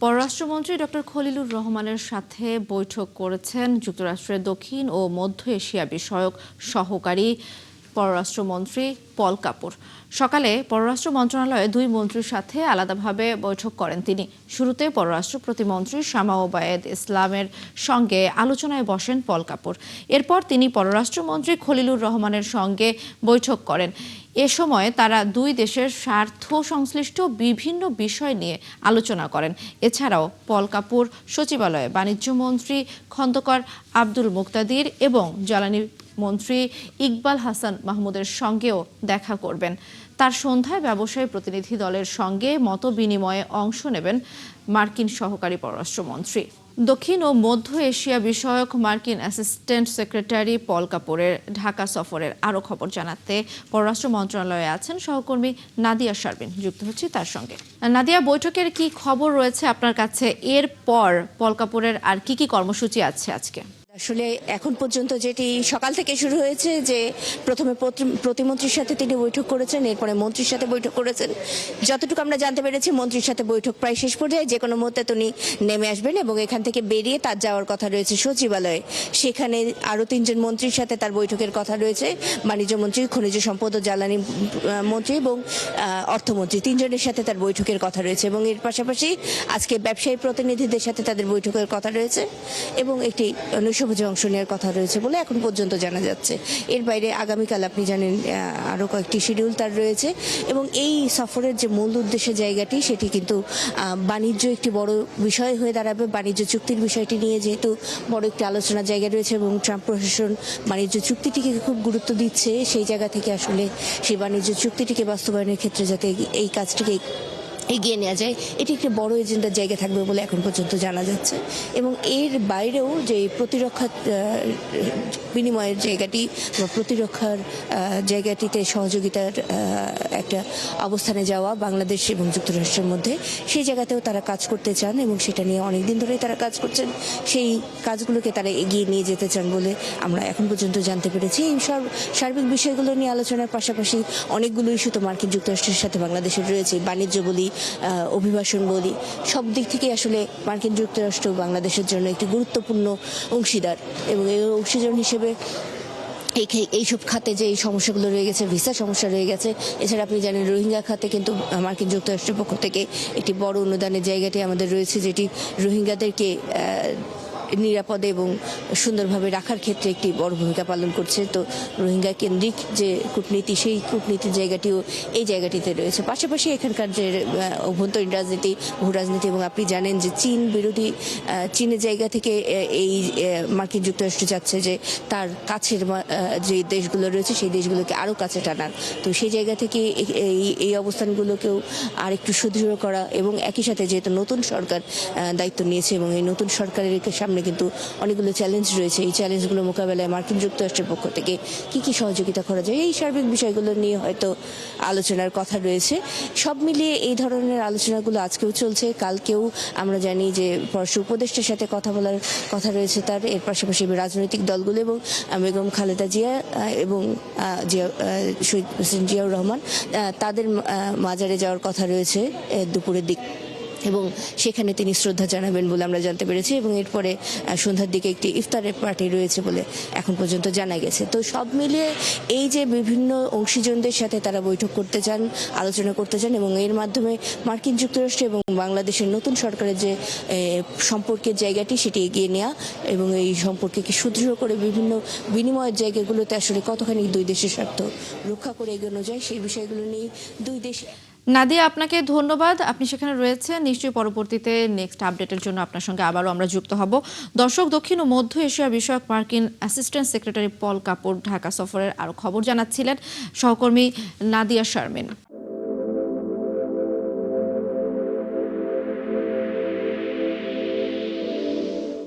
পররাষ্ট্রমন্ত্রী ডক্টর খলিলুর রহমানের সাথে বৈঠক করেছেন যুক্তরাষ্ট্রের দক্ষিণ ও মধ্য এশিয়া বিষয়ক সহকারী পররাষ্ট্রমন্ত্রী পল কাপুর। সকালে পররাষ্ট্র মন্ত্রণালয়ে দুই মন্ত্রীর সাথে আলাদাভাবে বৈঠক করেন তিনি। শুরুতে পররাষ্ট্র প্রতিমন্ত্রী শামা ওবায়েদ ইসলামের সঙ্গে আলোচনায় বসেন পল কাপুর। এরপর তিনি পররাষ্ট্রমন্ত্রী খলিলুর রহমানের সঙ্গে বৈঠক করেন। এ সময় তারা দুই দেশের স্বার্থ সংশ্লিষ্ট বিভিন্ন বিষয় নিয়ে আলোচনা করেন। এছাড়াও পল কাপুর সচিবালয়ে বাণিজ্য মন্ত্রী খন্দকার আব্দুল মুক্তাদির এবং জ্বালানি মন্ত্রী ইকবাল হাসান মাহমুদের সঙ্গেও দেখা করবেন। তার সন্ধ্যায় ব্যবসায়ী প্রতিনিধি দলের সঙ্গে মতবিনিময়ে অংশ নেবেন মার্কিন সহকারী পররাষ্ট্রমন্ত্রী। দক্ষিণ ও মধ্য এশিয়া বিষয়ক মার্কিন অ্যাসিস্ট্যান্ট সেক্রেটারি পল কাপুরের ঢাকা সফরের আরও খবর জানাতে পররাষ্ট্র মন্ত্রণালয়ে আছেন সহকর্মী নাদিয়া শারবিন। যুক্ত হচ্ছি তার সঙ্গে। নাদিয়া, বৈঠকের কি খবর রয়েছে আপনার কাছে? এরপর পল কাপুরের আর কি কর্মসূচি আছে আজকে? আসলে এখন পর্যন্ত যেটি সকাল থেকে শুরু হয়েছে যে প্রথমে প্রতিমন্ত্রীর সাথে তিনি বৈঠক করেছেন, এরপরে মন্ত্রীর সাথে বৈঠক করেছেন। যতটুকু আমরা জানতে পেরেছি মন্ত্রীর সাথে বৈঠক প্রায় শেষ পর্যায়ে, যে কোনো মুহূর্তে তিনি নেমে আসবেন এবং এখান থেকে বেরিয়ে তার যাওয়ার কথা রয়েছে সচিবালয়ে। সেখানে আরও তিনজন মন্ত্রীর সাথে তার বৈঠকের কথা রয়েছে, বাণিজ্য মন্ত্রী, খনিজ সম্পদ ও জ্বালানি মন্ত্রী এবং অর্থমন্ত্রী, তিনজনের সাথে তার বৈঠকের কথা রয়েছে। এবং এর পাশাপাশি আজকে ব্যবসায়ী প্রতিনিধিদের সাথে তাদের বৈঠকের কথা রয়েছে এবং একটি সবুজে অংশ নেওয়ার কথা রয়েছে বলে এখন পর্যন্ত জানা যাচ্ছে। এর বাইরে আগামীকাল আপনি জানেন আরও কয়েকটি শিডিউল তার রয়েছে এবং এই সফরের যে মূল উদ্দেশ্যের জায়গাটি সেটি কিন্তু বাণিজ্য একটি বড় বিষয় হয়ে দাঁড়াবে। বাণিজ্য চুক্তির বিষয়টি নিয়ে যেহেতু বড় একটি আলোচনার জায়গা রয়েছে এবং ট্রাম্প প্রশাসন বাণিজ্য চুক্তিটিকে খুব গুরুত্ব দিচ্ছে, সেই জায়গা থেকে আসলে সেই বাণিজ্য চুক্তিটিকে বাস্তবায়নের ক্ষেত্রে যাতে এই কাজটিকে এগিয়ে নেওয়া যায়, এটি একটি বড় এজেন্ডার জায়গা থাকবে বলে এখন পর্যন্ত জানা যাচ্ছে। এবং এর বাইরেও যে প্রতিরক্ষা বিনিময়ের জায়গাটি বা প্রতিরক্ষার জায়গাটিতে সহযোগিতার একটা অবস্থানে যাওয়া বাংলাদেশ এবং যুক্তরাষ্ট্রের মধ্যে, সেই জায়গাতেও তারা কাজ করতে চান এবং সেটা নিয়ে অনেকদিন ধরেই তারা কাজ করছেন। সেই কাজগুলোকে তারা এগিয়ে নিয়ে যেতে চান বলে আমরা এখন পর্যন্ত জানতে পেরেছি। এই সার্বিক বিষয়গুলো নিয়ে আলোচনার পাশাপাশি অনেকগুলো ইস্যু তো মার্কিন যুক্তরাষ্ট্রের সাথে বাংলাদেশের রয়েছে। বাণিজ্য বলি, অভিবাসন বলি, সব দিক থেকে আসলে মার্কিন যুক্তরাষ্ট্র বাংলাদেশের জন্য একটি গুরুত্বপূর্ণ অংশীদার এবং এই অংশীদার হিসেবে এইসব খাতে যে এই সমস্যাগুলো রয়ে গেছে, ভিসা সমস্যা রয়ে গেছে, এছাড়া আপনি জানেন রোহিঙ্গা খাতে কিন্তু মার্কিন যুক্তরাষ্ট্রের পক্ষ থেকে একটি বড় অনুদানের জায়গাটি আমাদের রয়েছে, যেটি রোহিঙ্গাদেরকে নিরাপদে এবং সুন্দরভাবে রাখার ক্ষেত্রে একটি বড় ভূমিকা পালন করছে। তো রোহিঙ্গা কেন্দ্রিক যে কূটনীতি, সেই কূটনীতির জায়গাটিও এই জায়গাটিতে রয়েছে। পাশাপাশি এখানকার যে অভ্যন্তরীণ রাজনীতি, ভূ রাজনীতি, এবং আপনি জানেন যে চীন বিরোধী, চীনের জায়গা থেকে এই মার্কিন যুক্তরাষ্ট্র চাচ্ছে যে তার কাছের যে দেশগুলো রয়েছে সেই দেশগুলোকে আরও কাছে টানার। তো সেই জায়গা থেকে এই অবস্থানগুলোকেও আর একটু সুদৃঢ় করা এবং একই সাথে যেহেতু নতুন সরকার দায়িত্ব নিয়েছে এবং এই নতুন সরকারের সামনে কিন্তু অনেকগুলো চ্যালেঞ্জ রয়েছে, এই চ্যালেঞ্জগুলো মোকাবেলায় মার্কিন যুক্তরাষ্ট্রের পক্ষ থেকে কি সহযোগিতা করা যায়, এই সার্বিক বিষয়গুলো নিয়ে হয়তো আলোচনার কথা রয়েছে। সব মিলিয়ে এই ধরনের আলোচনাগুলো আজকেও চলছে, কালকেও আমরা জানি যে পররাষ্ট্র উপদেষ্টার সাথে কথা বলার কথা রয়েছে তার। এর পাশাপাশি রাজনৈতিক দলগুলো এবং বেগম খালেদা জিয়া এবং শহীদ প্রেসিডেন্ট জিয়াউর রহমান, তাদের মাজারে যাওয়ার কথা রয়েছে দুপুরের দিক এবং সেখানে তিনি শ্রদ্ধা জানাবেন বলে আমরা জানতে পেরেছি। এবং এরপরে সন্ধ্যার দিকে একটি ইফতারের পার্টি রয়েছে বলে এখন পর্যন্ত জানা গেছে। তো সব মিলিয়ে এই যে বিভিন্ন অংশীজনদের সাথে তারা বৈঠক করতে চান, আলোচনা করতে চান এবং এর মাধ্যমে মার্কিন যুক্তরাষ্ট্র এবং বাংলাদেশের নতুন সরকারের যে সম্পর্কের জায়গাটি সেটি এগিয়ে নেওয়া এবং এই সম্পর্ককে সুদৃঢ় করে বিভিন্ন বিনিময়ের জায়গাগুলোতে আসলে কতখানি দুই দেশের স্বার্থ রক্ষা করে এগোনো যায়, সেই বিষয়গুলো নিয়ে দুই দেশ। নাদিয়া, আপনাকে ধন্যবাদ, আপনি সেখানে রয়েছেন। নিশ্চয়ই পরবর্তীতে নেক্সট আপডেটের জন্য আপনার সঙ্গে আবারও আমরা যুক্ত হব। দর্শক, দক্ষিণ ও মধ্য এশিয়া বিষয়ক মার্কিন অ্যাসিস্ট্যান্ট সেক্রেটারি পল কাপুর ঢাকা সফরের আরও খবর জানাচ্ছিলেন সহকর্মী নাদিয়া শারমিন।